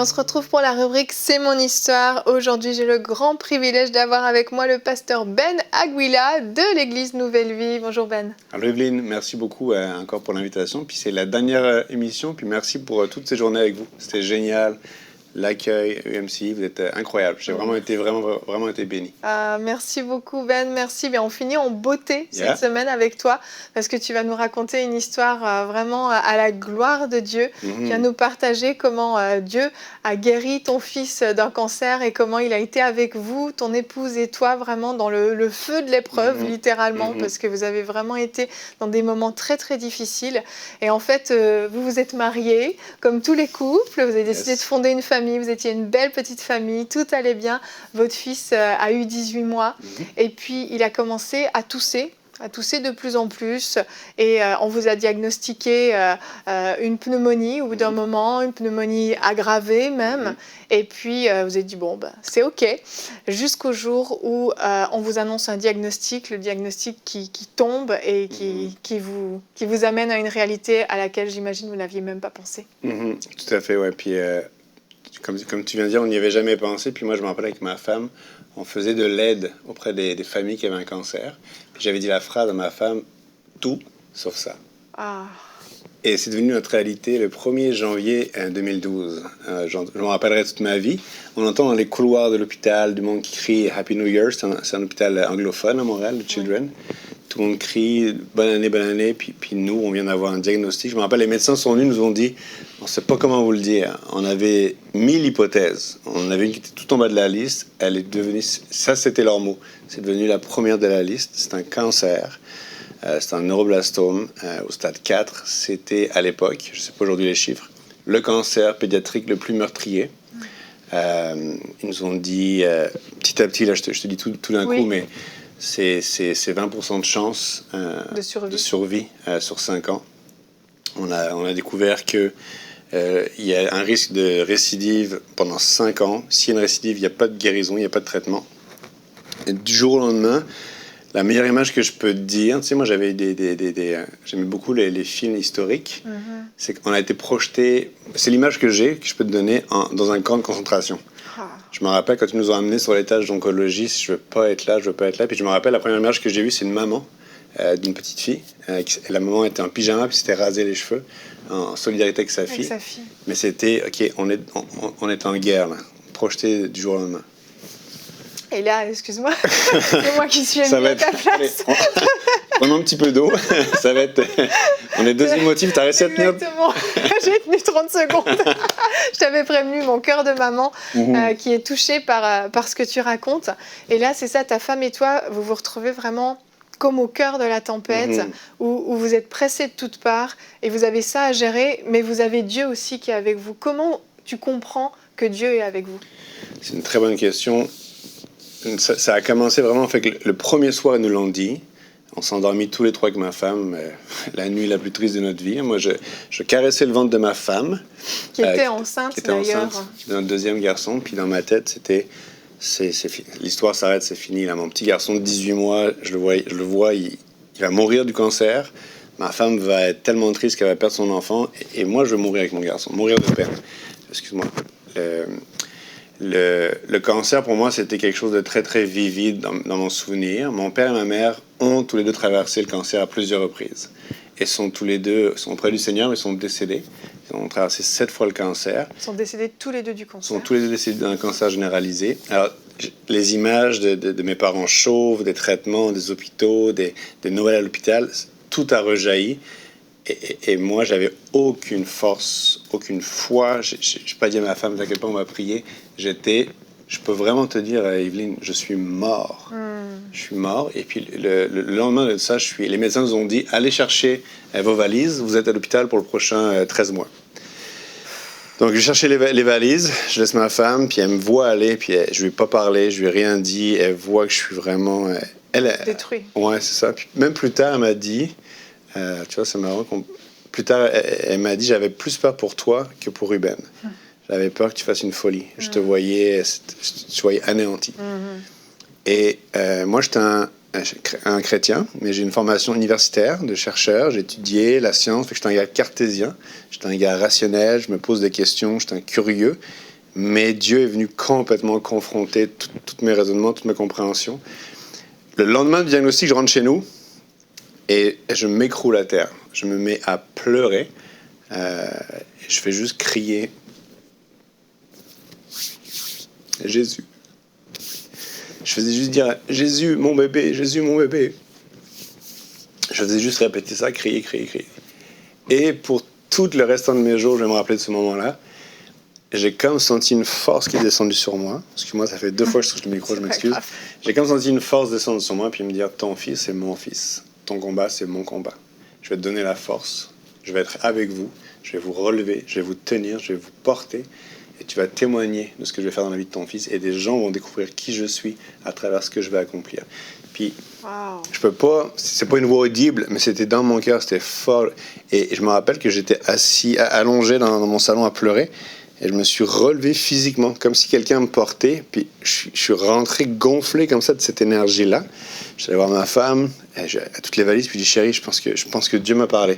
on se retrouve pour la rubrique C'est mon histoire. Aujourd'hui, j'ai le grand privilège d'avoir avec moi le pasteur Ben Aguila de l'église Nouvelle Vie. Bonjour Ben. Alors Evelyne, merci beaucoup encore pour l'invitation. Puis c'est la dernière émission, puis merci pour toutes ces journées avec vous. C'était génial. L'accueil, UMC, vous êtes incroyable. J'ai vraiment été béni. Merci beaucoup Ben, merci. Bien, on finit en beauté cette semaine avec toi parce que tu vas nous raconter une histoire vraiment à la gloire de Dieu. Tu vas nous partager comment Dieu a guéri ton fils d'un cancer et comment il a été avec vous, ton épouse et toi, vraiment dans le feu de l'épreuve, littéralement, parce que vous avez vraiment été dans des moments très très difficiles. Et en fait, vous vous êtes mariés, comme tous les couples, vous avez décidé de fonder une famille. Vous étiez une belle petite famille, tout allait bien. Votre fils a eu 18 mois et puis il a commencé à tousser de plus en plus et on vous a diagnostiqué une pneumonie au bout d'un moment, une pneumonie aggravée même. Et puis vous avez dit bon, c'est OK, jusqu'au jour où on vous annonce un diagnostic, le diagnostic qui tombe et qui vous amène à une réalité à laquelle j'imagine vous n'aviez même pas pensé. Tout à fait, ouais. Puis comme tu viens de dire, on n'y avait jamais pensé. Puis moi, je me rappelle avec ma femme, on faisait de l'aide auprès des familles qui avaient un cancer. Puis j'avais dit la phrase à ma femme, tout sauf ça. Et c'est devenu notre réalité le 1er janvier 2012. Je m'en rappellerai toute ma vie. On entend dans les couloirs de l'hôpital du monde qui crie « Happy New Year ». C'est un hôpital anglophone à Montréal, le Children. Tout le monde crie « Bonne année ». Puis nous, on vient d'avoir un diagnostic. Je me rappelle, les médecins sont venus, nous ont dit « On ne sait pas comment vous le dire ». On avait 1000 hypothèses. On en avait une qui était tout en bas de la liste. Elle est devenue... Ça, c'était leur mot. C'est devenu la première de la liste. C'est un cancer. C'est un neuroblastome au stade 4. C'était, à l'époque, je ne sais pas aujourd'hui les chiffres, le cancer pédiatrique le plus meurtrier. Ils nous ont dit, petit à petit, là, je te dis tout d'un coup, mais c'est 20% de chance de survie sur 5 ans. On a découvert qu'il y a un risque de récidive pendant 5 ans. S'il y a une récidive, il n'y a pas de guérison, il n'y a pas de traitement. Et du jour au lendemain, la meilleure image que je peux te dire, tu sais, moi j'aimais beaucoup les films historiques, c'est qu'on a été projeté, c'est l'image que j'ai, que je peux te donner, dans un camp de concentration. Je me rappelle quand ils nous ont amenés sur l'étage d'oncologie, si je veux pas être là, puis je me rappelle la première image que j'ai vue, c'est une maman d'une petite fille, la maman était en pyjama, puis s'était rasé les cheveux, en solidarité avec sa fille. Mais c'était, ok, on est en guerre, là, projeté du jour au lendemain. Et là, excuse-moi, c'est moi qui suis mis à ta place. Prenons un petit peu d'eau. Ça va être... On est deux émotifs, t'as réussi à tenir... Exactement, j'ai tenu 30 secondes. Je t'avais prévenu, mon cœur de maman qui est touché par ce que tu racontes. Et là, c'est ça, ta femme et toi, vous vous retrouvez vraiment comme au cœur de la tempête, où vous êtes pressés de toutes parts, et vous avez ça à gérer, mais vous avez Dieu aussi qui est avec vous. Comment tu comprends que Dieu est avec vous? C'est une très bonne question. Ça a commencé vraiment, fait que le premier soir, ils nous l'ont dit. On s'est endormis tous les trois avec ma femme, la nuit la plus triste de notre vie. Moi, je caressais le ventre de ma femme. Qui était enceinte, d'ailleurs. Qui était notre deuxième garçon. Puis dans ma tête, c'était... l'histoire s'arrête, c'est fini. Là, mon petit garçon de 18 mois, je le vois, il va mourir du cancer. Ma femme va être tellement triste qu'elle va perdre son enfant. Et moi, je vais mourir avec mon garçon. Mourir de peine. Excuse-moi. Le cancer, pour moi, c'était quelque chose de très, très vivide dans mon souvenir. Mon père et ma mère ont tous les deux traversé le cancer à plusieurs reprises. Et tous les deux sont près du Seigneur, mais sont décédés. Ils ont traversé 7 fois le cancer. Ils sont décédés tous les deux du cancer. Ils sont tous les deux décédés d'un cancer généralisé. Alors, les images de mes parents chauves, des traitements, des hôpitaux, des Noëls à l'hôpital, tout a rejailli. Et moi, j'avais aucune force, aucune foi. Je n'ai pas dit à ma femme, t'inquiète pas, on va prier. Je peux vraiment te dire, Evelyne, je suis mort. Je suis mort. Et puis, le lendemain de ça, les médecins nous ont dit, allez chercher vos valises, vous êtes à l'hôpital pour le prochain 13 mois. Donc, je cherchais les valises, je laisse ma femme, puis elle me voit aller, puis je ne lui ai pas parlé, je ne lui ai rien dit. Elle voit que je suis vraiment... détruit. Ouais, c'est ça. Puis, même plus tard, elle m'a dit... tu vois, c'est marrant. Plus tard, elle m'a dit, j'avais plus peur pour toi que pour Ruben. J'avais peur que tu fasses une folie. Je te voyais anéanti. Et moi, j'étais un chrétien, mais j'ai une formation universitaire de chercheur. J'ai étudié la science, fait que j'étais un gars cartésien. J'étais un gars rationnel, je me pose des questions, j'étais un curieux. mais Dieu est venu complètement confronter tous mes raisonnements, toutes mes compréhensions. Le lendemain du diagnostic, je rentre chez nous et je m'écroule à terre. Je me mets à pleurer. Je fais juste crier Jésus. Je faisais juste dire Jésus, mon bébé, Jésus, mon bébé. Je faisais juste répéter ça, crier, crier, crier. Et pour tout le restant de mes jours, je vais me rappeler de ce moment-là, j'ai comme senti une force qui est descendue sur moi. Excuse-moi, ça fait 2 fois que je touche le micro, je m'excuse. J'ai comme senti une force descendre sur moi, puis me dire, ton fils, c'est mon fils. Ton combat, c'est mon combat. Je vais te donner la force. Je vais être avec vous. Je vais vous relever. Je vais vous tenir. Je vais vous porter. Et tu vas témoigner de ce que je vais faire dans la vie de ton fils. Et des gens vont découvrir qui je suis à travers ce que je vais accomplir. Puis, je peux pas... C'est pas une voix audible, mais c'était dans mon cœur. C'était fort. Et je me rappelle que j'étais assis, allongé dans mon salon à pleurer. Et je me suis relevé physiquement, comme si quelqu'un me portait. Puis je suis rentré gonflé comme ça de cette énergie-là. Je suis allé voir ma femme, à toutes les valises, puis je dis, chérie, je pense que Dieu m'a parlé.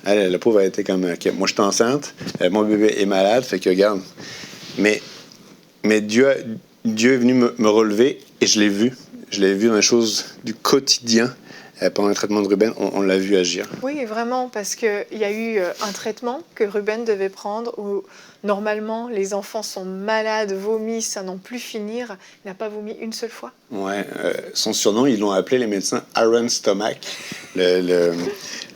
Elle, la pauvre, elle était comme, okay, moi je suis enceinte, mon bébé est malade, fait que regarde. Mais Dieu est venu me relever et je l'ai vu. Je l'ai vu dans les choses du quotidien. Pendant le traitement de Ruben, on l'a vu agir. Oui, vraiment, parce qu'il y a eu un traitement que Ruben devait prendre où normalement les enfants sont malades, vomissent, à n'en plus finir. Il n'a pas vomi une seule fois. Ouais, son surnom, ils l'ont appelé les médecins Iron Stomach,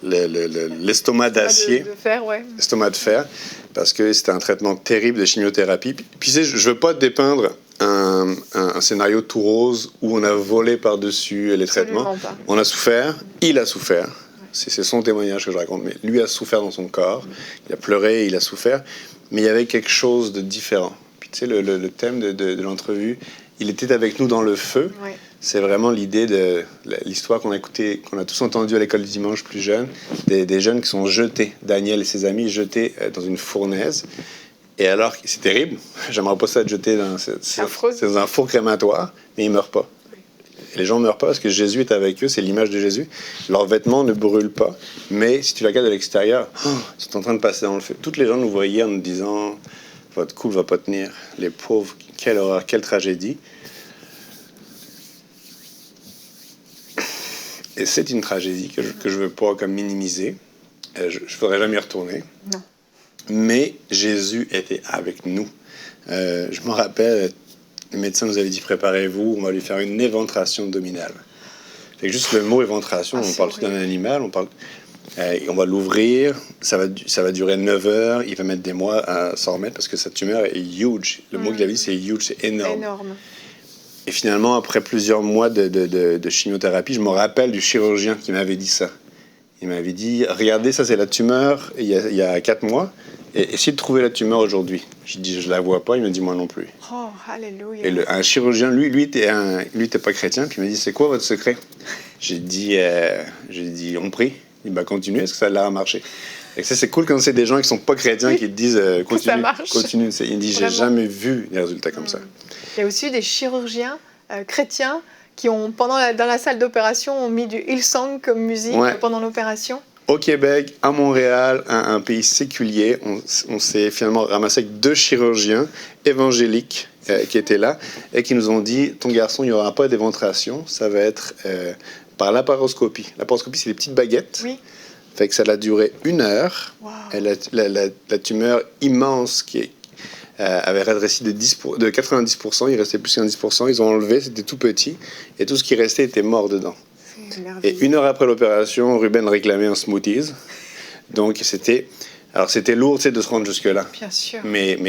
l'estomac d'acier. De fer, ouais. L'estomac de fer, parce que c'était un traitement terrible de chimiothérapie. Puis tu sais, je ne veux pas dépeindre un scénario tout rose où on a volé par-dessus les traitements. Pas. On a souffert, il a souffert. Ouais. C'est son témoignage que je raconte, mais lui a souffert dans son corps, il a pleuré, il a souffert, mais il y avait quelque chose de différent. Puis tu sais, le thème de l'entrevue, il était avec nous dans le feu. Ouais. C'est vraiment l'idée de l'histoire qu'on a tous entendu à l'école du dimanche plus jeune, des jeunes qui sont jetés, Daniel et ses amis, jetés dans une fournaise. Et alors, c'est terrible, j'aimerais pas ça être jeté dans un four crématoire, mais ils meurent pas. Et les gens meurent pas parce que Jésus est avec eux, c'est l'image de Jésus. Leurs vêtements ne brûlent pas, mais si tu la regardes de l'extérieur, ils sont en train de passer dans le feu. Toutes les gens nous voyaient en nous disant, votre couple va pas tenir, les pauvres, quelle horreur, quelle tragédie. Et c'est une tragédie que je veux pas comme minimiser. Je ne voudrais jamais y retourner. Non. Mais Jésus était avec nous. Je me rappelle, le médecin nous avait dit, préparez-vous, on va lui faire une éventration abdominale. Fait que juste le mot éventration, on parle tout d'un animal, on va l'ouvrir, ça va durer 9 heures, il va mettre des mois à s'en remettre parce que sa tumeur est huge. Le mot qu'il a dit, c'est huge, c'est énorme. Et finalement, après plusieurs mois de chimiothérapie, je me rappelle du chirurgien qui m'avait dit ça. Il m'avait dit, regardez, ça c'est la tumeur il y a 4 mois, et essayez de trouver la tumeur aujourd'hui. J'ai dit, je la vois pas, il m'a dit, moi non plus. Oh, alléluia. Et un chirurgien, lui était pas chrétien, puis il m'a dit, c'est quoi votre secret? J'ai dit, on prie. Il m'a continué, est-ce que ça a l'air à marcher? Et ça, c'est cool quand c'est des gens qui sont pas chrétiens qui te disent, continue. Il dit, j'ai jamais vu des résultats comme ça. Il y a aussi eu des chirurgiens chrétiens qui ont, dans la salle d'opération, ont mis du Hillsong comme musique pendant l'opération. Au Québec, à Montréal, un pays séculier, on s'est finalement ramassé avec 2 chirurgiens évangéliques qui étaient là et qui nous ont dit, ton garçon, il n'y aura pas d'éventration, ça va être par laparoscopie. Laparoscopie, c'est les petites baguettes. Oui. Fait que ça a duré 1 heure. Wow. Et la tumeur immense qui avait rétréci de 90%, il restait plus que 10%, ils ont enlevé, c'était tout petit, et tout ce qui restait était mort dedans. Et 1 heure après l'opération, Ruben réclamait un smoothies. Donc c'était lourd de se rendre jusque-là. Bien sûr. Mais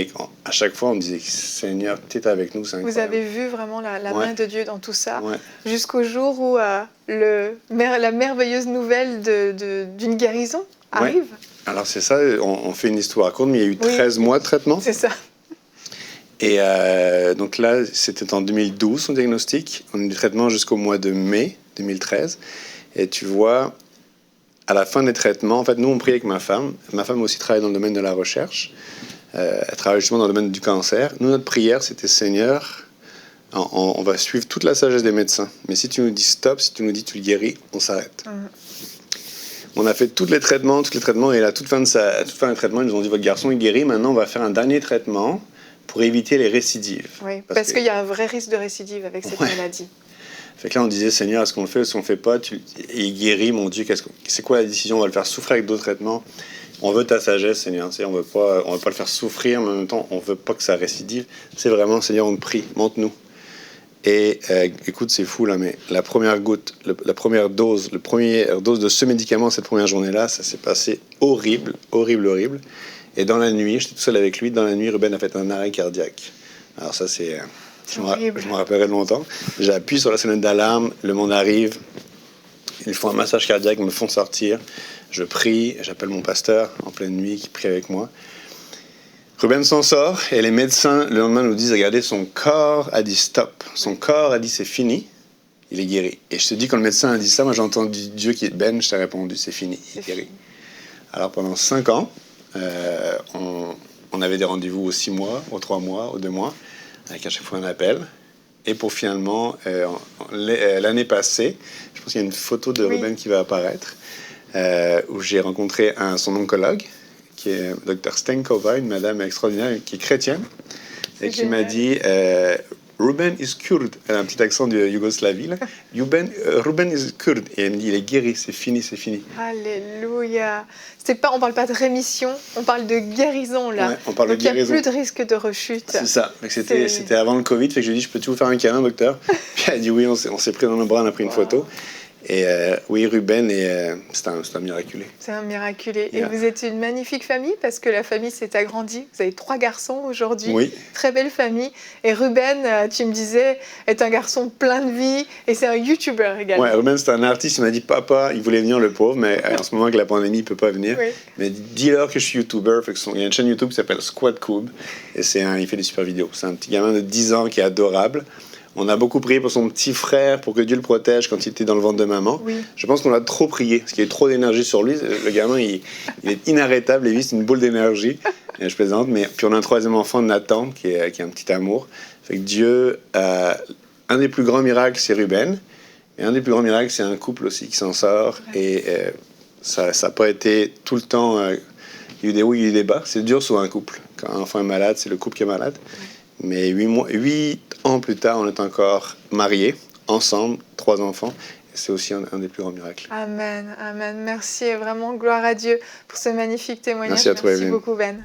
à chaque fois, on me disait, Seigneur, tu es avec nous, c'est incroyable. Vous avez vu vraiment la main de Dieu dans tout ça, jusqu'au jour où la merveilleuse nouvelle d'une guérison arrive. Alors c'est ça, on fait une histoire courte, mais il y a eu 13 mois de traitement. C'est ça. Et donc là, c'était en 2012, son diagnostic. On a eu du traitement jusqu'au mois de mai 2013. Et tu vois, à la fin des traitements, en fait, nous, on prie avec ma femme. Ma femme aussi travaille dans le domaine de la recherche. Elle travaille justement dans le domaine du cancer. Nous, notre prière, c'était, Seigneur, on va suivre toute la sagesse des médecins. Mais si tu nous dis stop, si tu nous dis tu le guéris, on s'arrête. On a fait tous les traitements, et à la toute fin des traitements, ils nous ont dit, votre garçon est guéri, maintenant on va faire un dernier traitement pour éviter les récidives. Oui, parce qu'il y a un vrai risque de récidive avec cette maladie. Fait que là, on disait, Seigneur, est-ce qu'on le fait ou est-ce qu'on le fait pas? Il guérit, mon Dieu, c'est quoi la décision? On va le faire souffrir avec d'autres traitements. On veut ta sagesse, Seigneur. On veut pas le faire souffrir, mais en même temps, on veut pas que ça récidive. C'est vraiment, Seigneur, on te prie, montre-nous. Et écoute, c'est fou là, mais la première dose de ce médicament cette première journée-là, ça s'est passé horrible. Et dans la nuit, j'étais tout seul avec lui. Dans la nuit, Ruben a fait un arrêt cardiaque. Alors ça, je me rappellerai longtemps. J'appuie sur la sonnette d'alarme, le monde arrive. Ils font un massage cardiaque, me font sortir. Je prie, j'appelle mon pasteur en pleine nuit qui prie avec moi. Ruben s'en sort et les médecins le lendemain nous disent, regardez, son corps a dit stop. Son corps a dit c'est fini, il est guéri. Et je te dis, quand le médecin a dit ça, moi j'ai entendu Dieu qui est Ben, je t'ai répondu, c'est fini, il est guéri. Alors pendant 5 ans, on avait des rendez-vous aux 6 mois, aux 3 mois, aux 2 mois, avec à chaque fois un appel. Et pour finalement, l'année passée, je pense qu'il y a une photo de Ruben qui va apparaître, où j'ai rencontré son oncologue, qui est Dr Stenkova, une madame extraordinaire qui est chrétienne, et qui m'a dit Ruben is cured. Elle a un petit accent de Yougoslavie. Là. Ruben is cured. Et elle me dit il est guéri, c'est fini. Alléluia. On ne parle pas de rémission, on parle de guérison là. Ouais, on parle Donc de guérison. Il n'y a plus de risque de rechute. C'est ça. C'était avant le Covid. Fait que je lui ai dit je peux-tu vous faire un câlin, docteur? Puis elle a dit oui, on s'est pris dans nos bras, on a pris une photo. Et oui, Ruben, c'est un miraculé. C'est un miraculé. Et vous êtes une magnifique famille parce que la famille s'est agrandie. Vous avez 3 garçons aujourd'hui. Oui. Très belle famille. Et Ruben, tu me disais, est un garçon plein de vie et c'est un YouTuber également. Oui, Ruben, c'est un artiste. Il m'a dit, papa, il voulait venir, le pauvre, mais en ce moment, avec la pandémie, il ne peut pas venir. Oui. Mais dis-leur que je suis YouTuber. Il y a une chaîne YouTube qui s'appelle Squad Cube. Et il fait des super vidéos. C'est un petit gamin de 10 ans qui est adorable. On a beaucoup prié pour son petit frère, pour que Dieu le protège quand il était dans le ventre de maman. Oui. Je pense qu'on a trop prié, parce qu'il y a trop d'énergie sur lui. Le gamin, il est inarrêtable, Lévi, c'est une boule d'énergie. Je plaisante. Mais puis on a un 3e enfant, Nathan, qui est un petit amour. Fait que Dieu, un des plus grands miracles, c'est Ruben. Et un des plus grands miracles, c'est un couple aussi qui s'en sort. Et ça n'a pas été tout le temps... il y a eu des hauts, il y a eu des bas. C'est dur sur un couple. Quand un enfant est malade, c'est le couple qui est malade. Mais 8 ans plus tard, on est encore mariés, ensemble, 3 enfants. Et c'est aussi un des plus grands miracles. Amen, amen. Merci et vraiment gloire à Dieu pour ce magnifique témoignage. Merci à toi, Merci beaucoup, Ben.